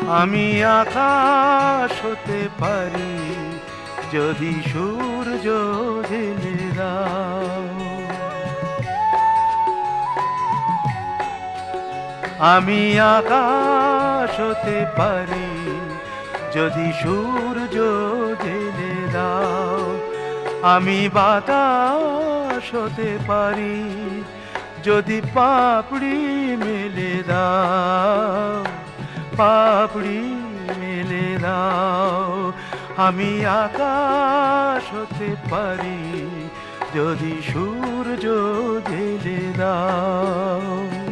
আমি আকাশ হতে পারি যদি সূর্য জেলে দাও। আমি আকাশ হতে পারি যদি সূর্য জেলে দাও। আমি বাতাস হতে পারি যদি পাপড়ি মেলে দাও, পাপড়ি মেলে দাও। আমি আকাশ হতে পারি যদি সূর্য জেলে দাও।